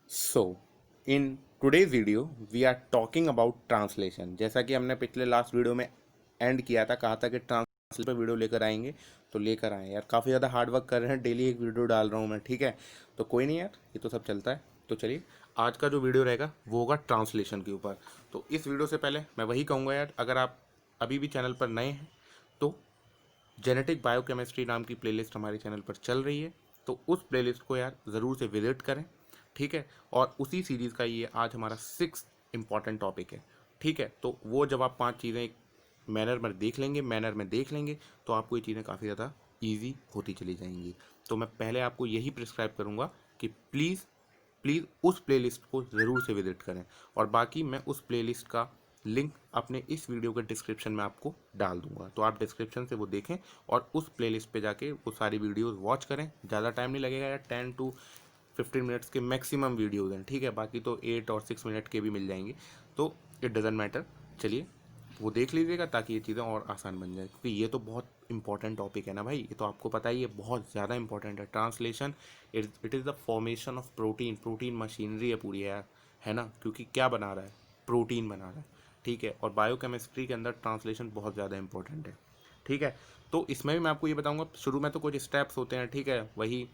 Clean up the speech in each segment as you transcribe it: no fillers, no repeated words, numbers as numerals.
So, in today's video, we are talking about translation. जैसा कि हमने पिछले लास्ट वीडियो में एंड किया था, कहा था कि ट्रांसलेशन पे वीडियो लेकर आएंगे, तो लेकर आए यार। काफ़ी ज़्यादा हार्ड वर्क कर रहे हैं, डेली एक वीडियो डाल रहा हूँ मैं, ठीक है। तो कोई नहीं यार, ये तो सब चलता है। तो चलिए, आज का जो वीडियो रहेगा वो होगा ट्रांसलेशन के ऊपर। तो इस वीडियो से पहले मैं वही कहूँगा यार, अगर आप अभी भी चैनल पर नए हैं तो जेनेटिक बायोकेमिस्ट्री नाम की प्लेलिस्ट हमारे चैनल पर चल रही है, तो उस प्लेलिस्ट को यार ज़रूर से विजिट करें, ठीक है। और उसी सीरीज़ का ये आज हमारा 6th इम्पॉर्टेंट टॉपिक है, ठीक है। तो वो जब आप 5 चीज़ें एक मैनर में देख लेंगे तो आपको ये चीज़ें काफ़ी ज़्यादा ईजी होती चली जाएंगी। तो मैं पहले आपको यही प्रिस्क्राइब करूँगा कि प्लीज़ उस प्लेलिस्ट को ज़रूर से विजिट करें, और बाकी मैं उस प्लेलिस्ट का लिंक अपने इस वीडियो के डिस्क्रिप्शन में आपको डाल दूंगा, तो आप डिस्क्रिप्शन से वो देखें और उस प्लेलिस्ट पे जाके वो सारी वीडियोस वॉच करें। ज़्यादा टाइम नहीं लगेगा यार, 10 to 15 मिनट्स के मैक्सिमम वीडियोज़ हैं, ठीक है। बाकी तो 8 और 6 मिनट के भी मिल जाएंगे, तो इट डज़न्ट मैटर। चलिए वो देख लीजिएगा ताकि ये चीज़ें और आसान बन जाए, क्योंकि ये तो बहुत इंपॉर्टेंट टॉपिक है ना भाई, ये तो आपको पता ही है, बहुत ज़्यादा इंपॉर्टेंट है। Translation it is the formation of protein machinery है पूरी यार, है ना। क्योंकि क्या बना रहा है, प्रोटीन बना रहा है, ठीक है। और बायोकेमिस्ट्री के अंदर ट्रांसलेशन बहुत ज़्यादा इंपॉर्टेंट है, ठीक है। तो इसमें भी मैं आपको ये बताऊंगा, शुरू में तो कुछ स्टेप्स होते हैं, ठीक है, वही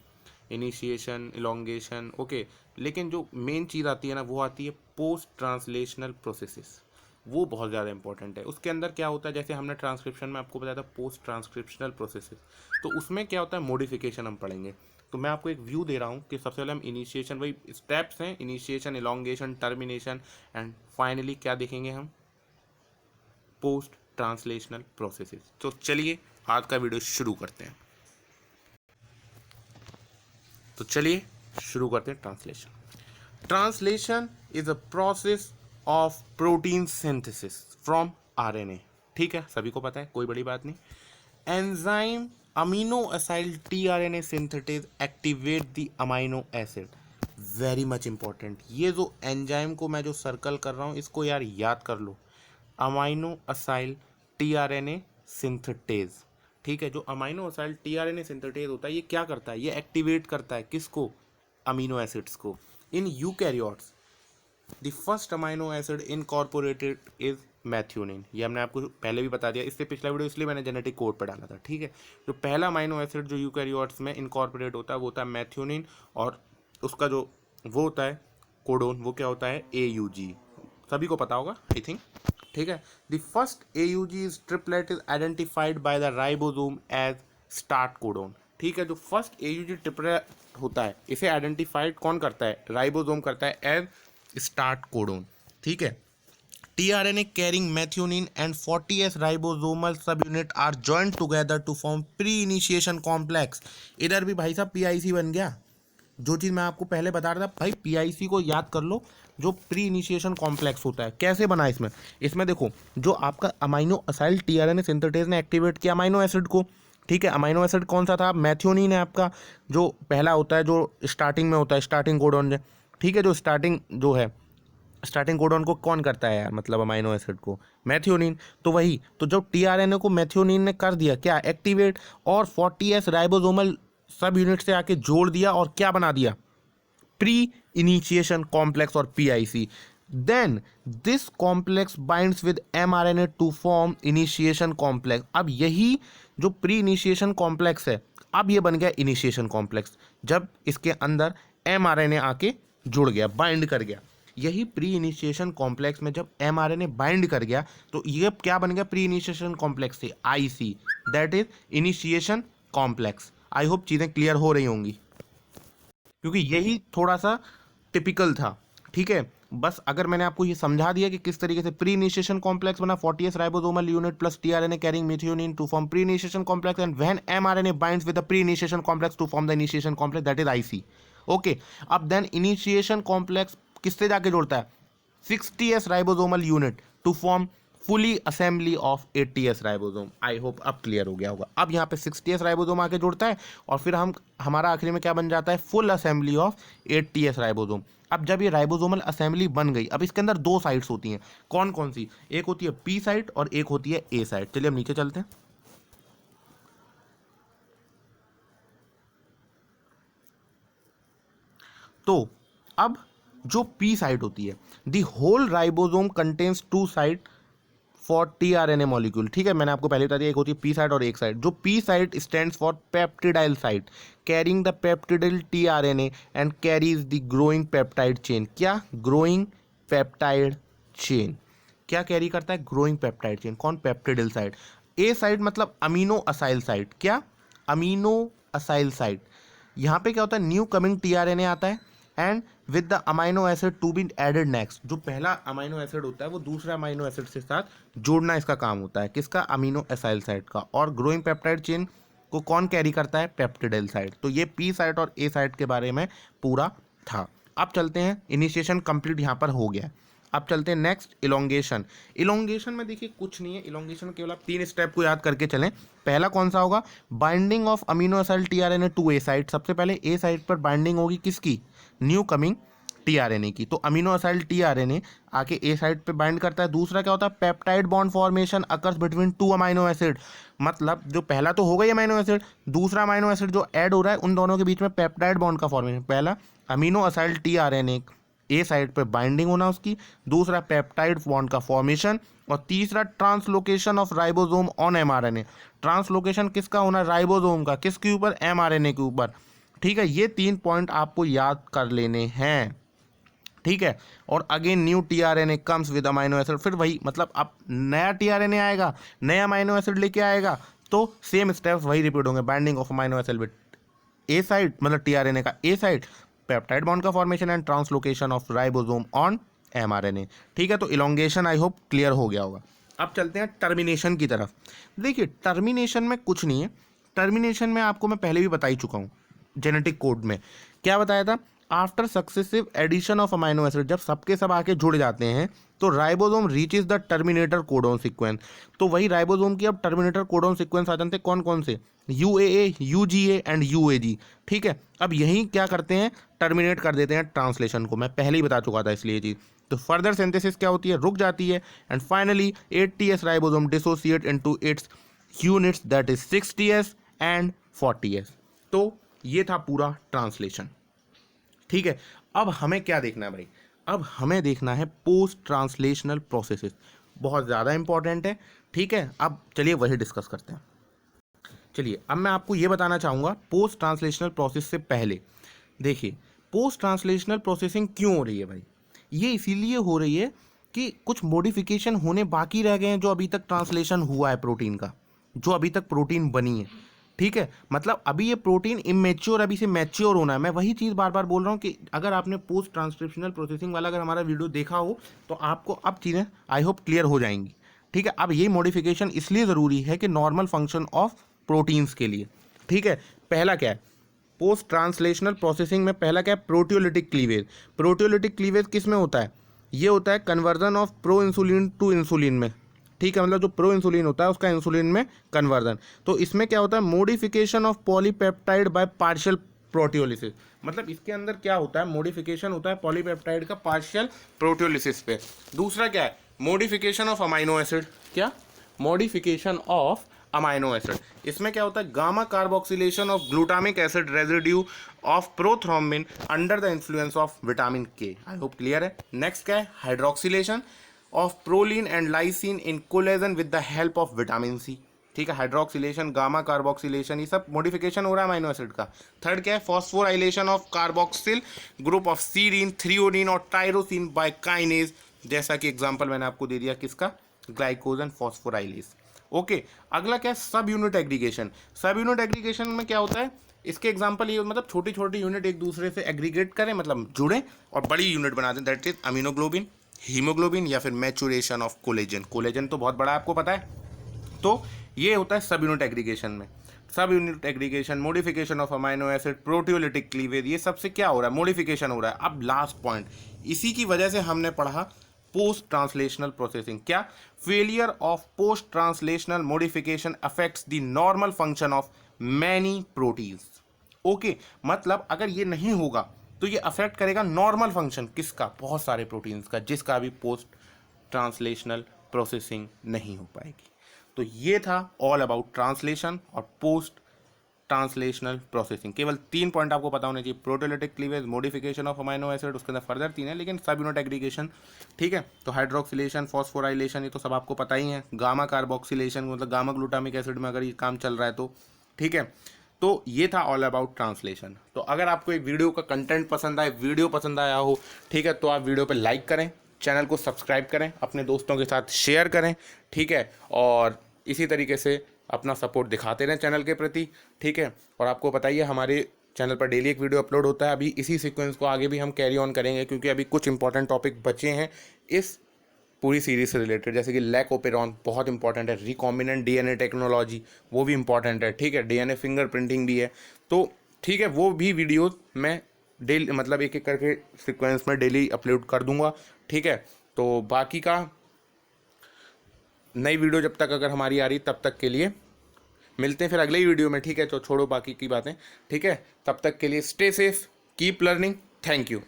इनिशिएशन, इलोंगेशन, ओके। लेकिन जो मेन चीज़ आती है ना, वो आती है पोस्ट ट्रांसलेशनल प्रोसेसेस। वो बहुत ज़्यादा इंपॉर्टेंट है। उसके अंदर क्या होता है, जैसे हमने ट्रांसक्रिप्शन में आपको बताया था पोस्ट ट्रांसक्रिप्शनल प्रोसेसेस, तो उसमें क्या होता है, मॉडिफिकेशन हम पढ़ेंगे। तो मैं आपको एक व्यू दे रहा हूँ कि सबसे पहले हम इनिशिएशन, वही स्टेप्स हैं, initiation, elongation, termination, and finally क्या देखेंगे हम, पोस्ट ट्रांसलेशनल प्रोसेसेस। तो चलिए आज का वीडियो शुरू करते हैं। तो चलिए शुरू करते हैं translation. Translation is a process of protein synthesis from RNA, ठीक है, सभी को पता है, कोई बड़ी बात नहीं। Enzyme amino acyl tRNA synthetase activate the amino acid, very much important. ये जो एंजाइम को मैं जो सर्कल कर रहा हूँ, इसको यार याद कर लो, अमाइनो असाइल टीआरएनए सिंथेटेज, ठीक है। जो अमाइनो असाइल टीआरएनए सिंथेटेज होता है, ये क्या करता है, ये एक्टिवेट करता है किसको, अमीनो एसिड्स को। In eukaryotes the first amino acid incorporated is methionine, ये हमने आपको पहले भी बता दिया, इससे पिछला वीडियो इसलिए मैंने जेनेटिक कोड पर डाला था, ठीक है। जो पहला अमाइनो एसिड जो यूकैरियोट्स में इनकॉर्पोरेट होता है वो होता है मैथ्यूनिन, और उसका जो वो होता है कोडोन, वो क्या होता है, AUG, सभी को पता होगा आई थिंक, ठीक है। The first AUG is triplet is identified by the ribosome as start codon, ठीक है। जो फर्स्ट AUG ट्रिपलेट होता है, इसे आइडेंटिफाइड कौन करता है, राइबोसोम करता है एज स्टार्ट कोडोन, ठीक है। tRNA carrying methionine and 40S ribosomal subunit are joined together to form pre-initiation complex। इधर भी भाई साहब PIC बन गया। जो चीज़ मैं आपको पहले बता रहा था भाई, PIC को याद कर लो, जो प्री इनिशिएशन कॉम्प्लेक्स होता है, कैसे बना इसमें। इसमें देखो, जो आपका अमाइनो असाइल टीआरएनए सिंथेटेज ने एक्टिवेट किया अमाइनो एसिड को, ठीक है। अमाइनो एसिड कौन सा था, मैथ्योनिन है आपका, जो पहला होता है, जो स्टार्टिंग में होता है, स्टार्टिंग कोडोन, ठीक है। जो स्टार्टिंग जो है, स्टार्टिंग कोडॉन को कौन करता है यार, मतलब अमाइनो एसिड को, मैथ्योनिन। तो वही, तो जब टीआरएनए को मैथ्योनिन ने कर दिया क्या, एक्टिवेट, और 40S राइबोसोमल सब यूनिट से आके जोड़ दिया, और क्या बना दिया, प्री इनिशिएशन कॉम्प्लेक्स और PIC। Then this complex binds with mRNA to form initiation complex. अब यही जो प्री इनिशिएशन कॉम्प्लेक्स है, अब ये बन गया इनिशिएशन कॉम्प्लेक्स, जब इसके अंदर mRNA आके जुड़ गया, बाइंड कर गया। यही प्री इनिशिएशन कॉम्प्लेक्स में जब mRNA बाइंड कर गया, तो ये क्या बन गया, प्री इनिशिएशन कॉम्प्लेक्स से IC, that is initiation complex. I hope चीज़ें क्लियर हो रही होंगी, क्योंकि यही थोड़ा सा टिपिकल था, ठीक है। बस अगर मैंने आपको ये समझा दिया कि किस तरीके से प्री इनिशिएशन कॉम्प्लेक्स बना, 40S ribosomal unit plus tRNA carrying methionine to form pre initiation complex, and when mRNA binds with the pre initiation complex to form the initiation complex, that is IC, okay. अब then initiation complex किससे जाके जोड़ता है, 60S ribosomal unit to form fully assembly of 80S ribosome. I hope अब clear हो गया होगा। अब यहाँ पे 60S राइबोसोम आके जुड़ता है, और फिर हमारा आखिरी में क्या बन जाता है, full assembly of 80S ribosome. अब जब ये राइबोसोमल असेंबली बन गई, अब इसके अंदर दो साइट्स होती हैं, कौन कौन सी, एक होती है P साइट और एक होती है A साइट। चलिए अब नीचे चलते हैं। तो अब जो पी साइट होती है, the whole ribosome contains two site for tRNA molecule. ठीक है, मैंने आपको पहले बता दिया, एक होती है पी साइट और एक साइट। जो P site stands for peptidyl site carrying the peptidyl tRNA and carries the growing peptide chain. क्या? Growing peptide chain. क्या कैरी करता है? Growing peptide chain. कौन? Peptidyl site. ए साइट मतलब अमीनो असाइल साइट। क्या? Amino acyl site. यहाँ पे क्या होता है? न्यू कमिंग टीआरएनए आता है and with the amino acid to be added next. जो पहला अमाइनो एसिड होता है वो दूसरा अमाइनो एसिड के साथ जोड़ना इसका काम होता है। किसका? अमीनो एसाइल साइट का। और ग्रोइंग पेप्टाइड चेन को कौन कैरी करता है? Peptidyl site. तो ये पी साइट और ए साइट के बारे में पूरा था। अब चलते हैं, इनिशिएशन कंप्लीट यहाँ पर हो गया। अब चलते हैं नेक्स्ट, इलोंगेशन। इलोंगेशन में देखिए कुछ नहीं है, इलोंगेशन केवल आप 3 स्टेप को याद करके चलें। पहला कौन सा होगा? Binding of amino acid tRNA to A site. सबसे पहले ए साइट पर बाइंडिंग होगी किसकी? न्यू कमिंग टीआरएनए की। तो अमीनो एसिड टीआरएनए आके ए साइट पे बाइंड करता है। दूसरा क्या होता है? Peptide bond formation occurs between two amino acid. मतलब जो पहला तो हो गई अमाइनो एसिड, दूसरा अमाइनो एसिड जो ऐड हो रहा है उन दोनों के बीच में पेप्टाइड बॉन्ड का फॉर्मेशन। पहला अमीनो एसिड टीआरएनए ए साइड पे बाइंडिंग होना उसकी, दूसरा पेप्टाइड बॉन्ड का फॉर्मेशन, और तीसरा translocation of ribosome on mRNA. Translocation किसका होना? राइबोसोम का। किसके ऊपर? एमआरएनए के ऊपर। ठीक है, ये 3 पॉइंट आपको याद कर लेने हैं। ठीक है, और again new tRNA comes with amino acid. फिर वही मतलब अब नया टीआरएनए आएगा, नया अमाइनो एसिड लेके आएगा, तो सेम स्टेप्स वही रिपीट होंगे। Binding of amino acid with A side मतलब टीआरएनए का ए साइड, पेप्टाइड बॉन्ड का formation and translocation of ribosome on mRNA. ठीक है, तो इलोंगेशन आई होप क्लियर हो गया होगा। अब चलते हैं टर्मिनेशन की तरफ। देखिए टर्मिनेशन में कुछ नहीं है। टर्मिनेशन में आपको मैं पहले भी बता ही चुका हूँ, जेनेटिक कोड में क्या बताया था? After successive addition of amino acid, जब सबके सब आके जुड़ जाते हैं तो ribosome reaches the terminator codon sequence. तो वही राइबोसोम की अब टर्मिनेटर कोडोन सीक्वेंस आ जाते हैं। कौन कौन से? यूएए, यूजीए एंड यूएजी। ठीक है, अब यही क्या करते हैं? टर्मिनेट कर देते हैं ट्रांसलेशन को। मैं पहले ही बता चुका था इसलिए चीज़। तो फर्दर सिंथेसिस क्या होती है? रुक जाती है and finally 8ts ribosome dissociate into its units that is 6ts and 40s। तो ये था पूरा ट्रांसलेशन। ठीक है, अब हमें क्या देखना है भाई? अब हमें देखना है पोस्ट ट्रांसलेशनल प्रोसेसेस। बहुत ज़्यादा इंपॉर्टेंट है। ठीक है, अब चलिए वही डिस्कस करते हैं। चलिए अब मैं आपको ये बताना चाहूँगा पोस्ट ट्रांसलेशनल प्रोसेस से पहले। देखिए पोस्ट ट्रांसलेशनल प्रोसेसिंग क्यों हो रही है भाई? ये इसीलिए हो रही है कि कुछ मॉडिफिकेशन होने बाकी रह गए हैं जो अभी तक ट्रांसलेशन हुआ है प्रोटीन का, जो अभी तक प्रोटीन बनी है। ठीक है, मतलब अभी ये प्रोटीन इमेच्योर, अभी से मैच्योर होना है। मैं वही चीज़ बार बार बोल रहा हूँ कि अगर आपने पोस्ट ट्रांसक्रिप्शनल प्रोसेसिंग वाला अगर हमारा वीडियो देखा हो तो आपको अब चीज़ें आई होप क्लियर हो जाएंगी। ठीक है, अब ये मॉडिफिकेशन इसलिए ज़रूरी है कि नॉर्मल फंक्शन ऑफ प्रोटीन्स के लिए। ठीक है, पहला क्या है पोस्ट ट्रांसलेशनल प्रोसेसिंग में? पहला क्या है? Proteolytic cleavage. प्रोटियोलिटिक क्लीवेज किस में होता है? ये होता है conversion of pro insulin to insulin में। ठीक है, मतलब जो प्रो इंसुलिन होता है उसका इंसुलिन में कन्वर्जन। तो इसमें क्या होता है? Modification of polypeptide by partial proteolysis. मतलब इसके अंदर क्या होता है? मॉडिफिकेशन होता है पॉलीपेप्टाइड का पार्शियल प्रोटियोलिसिस पे। दूसरा क्या है? Modification of amino acid. क्या? Modification of amino acid. इसमें क्या होता है? Gamma carboxylation of glutamic acid residue of prothrombin under the influence of vitamin K. I hope clear है। नेक्स्ट क्या है? Hydroxylation of proline and lysine in collagen with the help of vitamin C. ठीक है, hydroxylation, gamma carboxylation, ये सब modification हो रहा है अमाइनो एसिड का। थर्ड क्या है? Phosphorylation of carboxyl group of serine, threonine और टायरोसिन बाय काइनेज। जैसा कि एग्जांपल मैंने आपको दे दिया किसका? Glycogen phosphorylase. ओके, अगला क्या है? सब यूनिट एग्रीगेशन। सब यूनिट एग्रीगेशन में क्या होता है? इसके एग्जांपल ये मतलब छोटी छोटी यूनिट एक दूसरे से एग्रीगेट करें, मतलब जुड़ें और बड़ी यूनिट बना दें। दैट इज अमीनोग्लोबिन, हीमोग्लोबिन या फिर मैचुरेशन ऑफ कोलेजन। कोलेजन तो बहुत बड़ा आपको पता है। तो ये होता है सब यूनिट एग्रीगेशन में। सब unit aggregation, modification of amino acid, proteolytic cleavage, ये सबसे क्या हो रहा है? मॉडिफिकेशन हो रहा है। अब लास्ट पॉइंट, इसी की वजह से हमने पढ़ा पोस्ट ट्रांसलेशनल प्रोसेसिंग। क्या? Failure of post translational modification affects the normal function of many proteins. Okay, मतलब अगर ये नहीं होगा तो ये अफेक्ट करेगा नॉर्मल फंक्शन किसका? बहुत सारे प्रोटीन्स का, जिसका भी पोस्ट ट्रांसलेशनल प्रोसेसिंग नहीं हो पाएगी। तो ये था ऑल अबाउट ट्रांसलेशन और पोस्ट ट्रांसलेशनल प्रोसेसिंग। केवल 3 पॉइंट आपको पता होने चाहिए, proteolytic cleavage, modification of amino acid, उसके अंदर फर्दर 3 है लेकिन सब यूनिट एग्रीगेशन, ठीक है। तो हाइड्रोक्सिलेशन, फॉस्फोराइलेशन, ये तो सब आपको पता ही है। गामा कार्बोक्सिलेशन मतलब गामा ग्लूटामिक एसिड में अगर ये काम चल रहा है तो, ठीक है। तो ये था ऑल अबाउट ट्रांसलेशन। तो अगर आपको एक वीडियो का कंटेंट पसंद आए, वीडियो पसंद आया हो, ठीक है, तो आप वीडियो पे लाइक करें, चैनल को सब्सक्राइब करें, अपने दोस्तों के साथ शेयर करें, ठीक है, और इसी तरीके से अपना सपोर्ट दिखाते रहें चैनल के प्रति, ठीक है। और आपको बताइए हमारे चैनल पर डेली एक वीडियो अपलोड होता है। अभी इसी सीक्वेंस को आगे भी हम कैरी ऑन करेंगे क्योंकि अभी कुछ इंपॉर्टेंट टॉपिक बचे हैं इस पूरी सीरीज से रिलेटेड, जैसे कि लैकोपेरॉन बहुत इंपॉर्टेंट है, रिकॉम्बिनेंट डीएनए टेक्नोलॉजी वो भी इंपॉर्टेंट है, ठीक है, डीएनए फिंगरप्रिंटिंग भी है। तो ठीक है, वो भी वीडियोस मैं डेली मतलब एक एक करके सीक्वेंस में डेली अपलोड कर दूंगा, ठीक है। तो बाकी का नई वीडियो जब तक अगर हमारी आ रही तब तक के लिए मिलते हैं फिर अगले ही वीडियो में, ठीक है। तो छोड़ो बाकी की बातें, ठीक है, तब तक के लिए stay safe, keep learning, thank you.